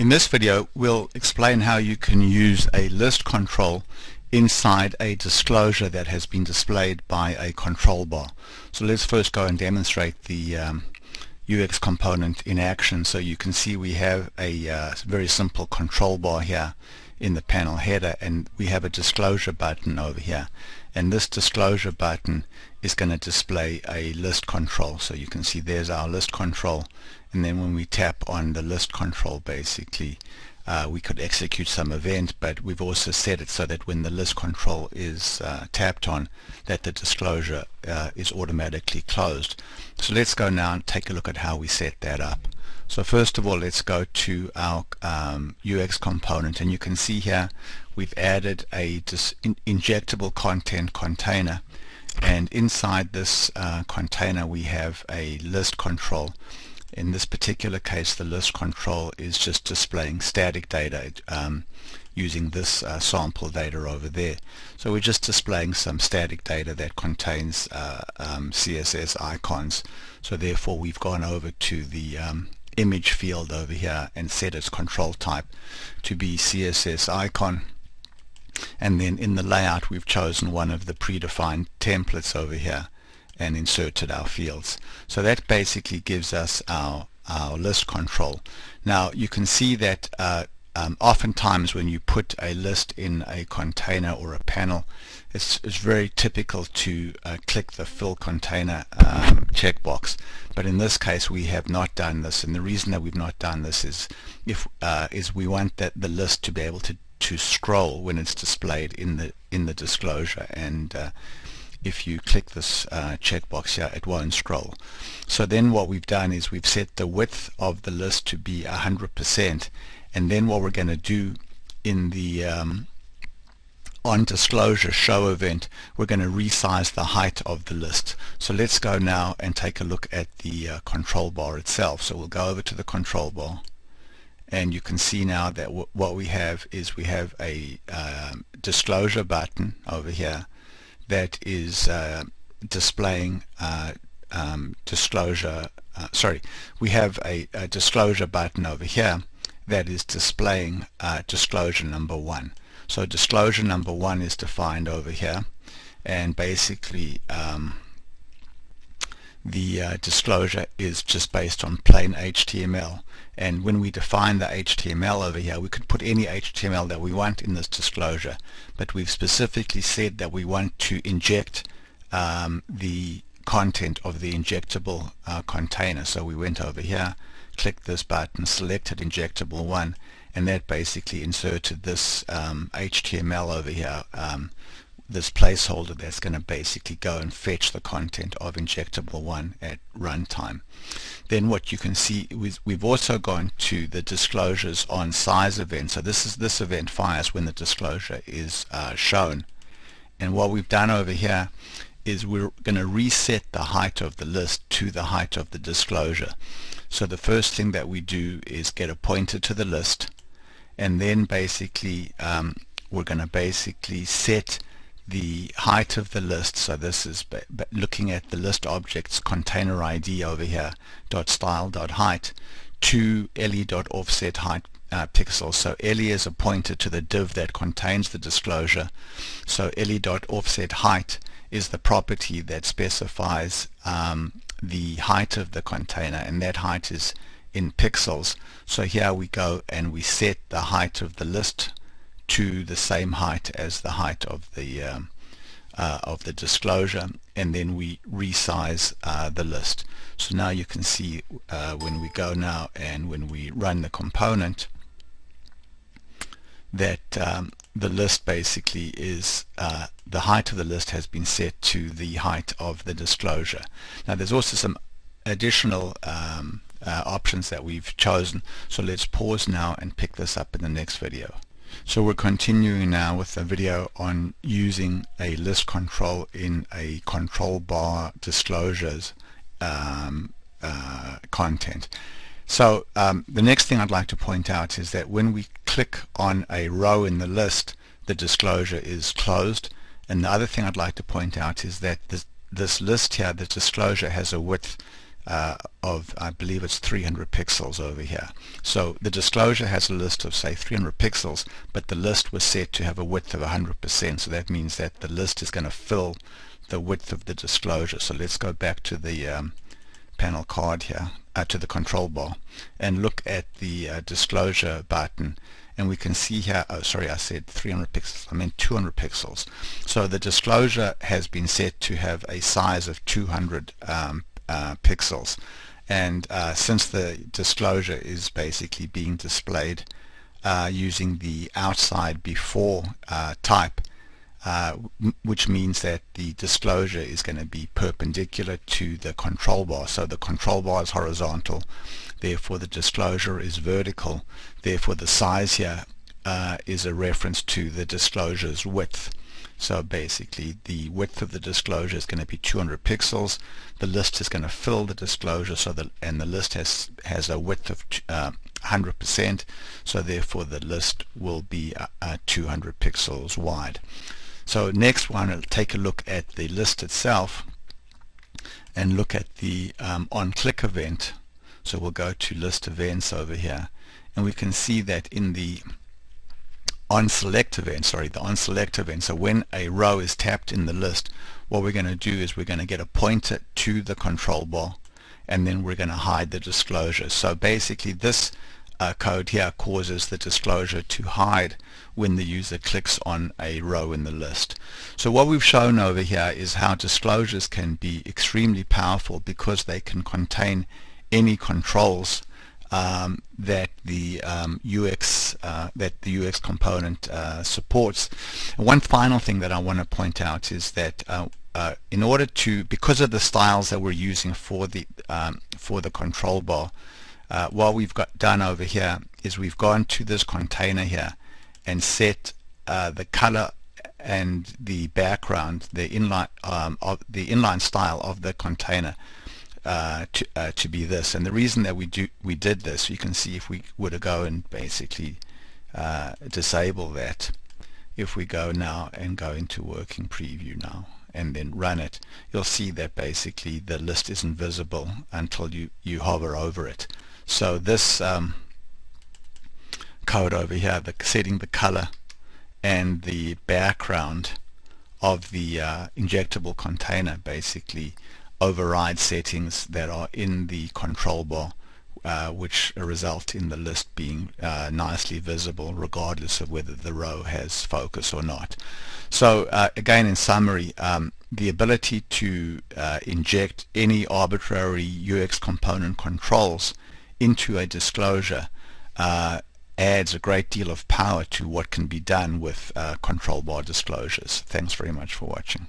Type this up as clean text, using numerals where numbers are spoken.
In this video, we'll explain how you can use a list control inside a disclosure that has been displayed by a control bar. So let's first go and demonstrate the UX component in action. So you can see we have a very simple control bar here in the panel header, and we have a disclosure button over here, and this disclosure button is going to display a list control. So you can see there's our list control, and then when we tap on the list control, basically we could execute some event, but we've also set it so that when the list control is tapped on, that the disclosure is automatically closed. So let's go now and take a look at how we set that up. So first of all, let's go to our UX component, and you can see here we've added a injectable content container, and inside this container we have a list control. In this particular case, the list control is just displaying static data using this sample data over there. So we're just displaying some static data that contains CSS icons. So therefore we've gone over to the image field over here and set its control type to be CSS icon, and then in the layout we've chosen one of the predefined templates over here and inserted our fields. So that basically gives us our list control. Now you can see that oftentimes when you put a list in a container or a panel, it's very typical to click the fill container checkbox, but in this case we have not done this, and the reason that we've not done this is is we want the list to be able to scroll when it's displayed in the disclosure, and if you click this checkbox here, it won't scroll. So then what we've done is we've set the width of the list to be 100%, and then what we're going to do in the on disclosure show event, we're going to resize the height of the list. So let's go now and take a look at the control bar itself. So we'll go over to the control bar, and you can see now that what we have is we have a disclosure button over here that is displaying disclosure. We have a disclosure button over here that is displaying disclosure number 1. So disclosure number 1 is defined over here, and basically the disclosure is just based on plain HTML. And when we define the HTML over here, we could put any HTML that we want in this disclosure, but we've specifically said that we want to inject the content of the injectable container. So we went over here, clicked this button, selected injectable 1, and that basically inserted this HTML over here, this placeholder that's going to basically go and fetch the content of injectable 1 at runtime. Then what you can see is we've also gone to the disclosures on size event. So this event fires when the disclosure is shown, and what we've done over here is we're going to reset the height of the list to the height of the disclosure. So the first thing that we do is get a pointer to the list, and then basically we're going to basically set the height of the list. So this is looking at the list object's container ID over here, .style.height, to le.offset height pixels. So le is a pointer to the div that contains the disclosure. So le.offset height is the property that specifies the height of the container, and that height is in pixels. So here we go and we set the height of the list to the same height as the height of the disclosure, and then we resize the list. So now you can see when we go now and when we run the component that the list basically is the height of the list has been set to the height of the disclosure. Now there's also some additional options that we've chosen, so let's pause now and pick this up in the next video. So we're continuing now with a video on using a list control in a control bar disclosures content. So the next thing I'd like to point out is that when we click on a row in the list, the disclosure is closed. And the other thing I'd like to point out is that this list here, the disclosure, has a width of, I believe it's 300 pixels over here. So the disclosure has a list of, say, 300 pixels, but the list was set to have a width of 100%. So that means that the list is going to fill the width of the disclosure. So let's go back to the panel card here, to the control bar, and look at the disclosure button. And we can see here, oh sorry, I said 300 pixels, I meant 200 pixels. So the disclosure has been set to have a size of 200 pixels. And since the disclosure is basically being displayed using the outside before type, which means that the disclosure is going to be perpendicular to the control bar. So the control bar is horizontal, therefore the disclosure is vertical, therefore the size here is a reference to the disclosure's width. So basically the width of the disclosure is going to be 200 pixels. The list is going to fill the disclosure, and the list has a width of 100%, so therefore the list will be 200 pixels wide. So next one, I'll take a look at the list itself and look at the on-click event. So we'll go to list events over here, and we can see that in the on-select event, so when a row is tapped in the list, what we're going to do is we're going to get a pointer to the control bar, and then we're going to hide the disclosure. So basically this code here causes the disclosure to hide when the user clicks on a row in the list. So what we've shown over here is how disclosures can be extremely powerful because they can contain any controls that the UX component supports. And one final thing that I want to point out is that in order to, because of the styles that we're using for the control bar, what we've done over here is we've gone to this container here and set the color and the background, the inline style of the container to be this. And the reason that we did this, you can see if we were to go and basically disable that, if we go now and go into working preview now and then run it, you'll see that basically the list isn't visible until you hover over it. So this code over here, setting the color and the background of the injectable container, basically override settings that are in the control bar, which result in the list being nicely visible regardless of whether the row has focus or not. So again, in summary, the ability to inject any arbitrary UX component controls into a disclosure adds a great deal of power to what can be done with control bar disclosures. Thanks very much for watching.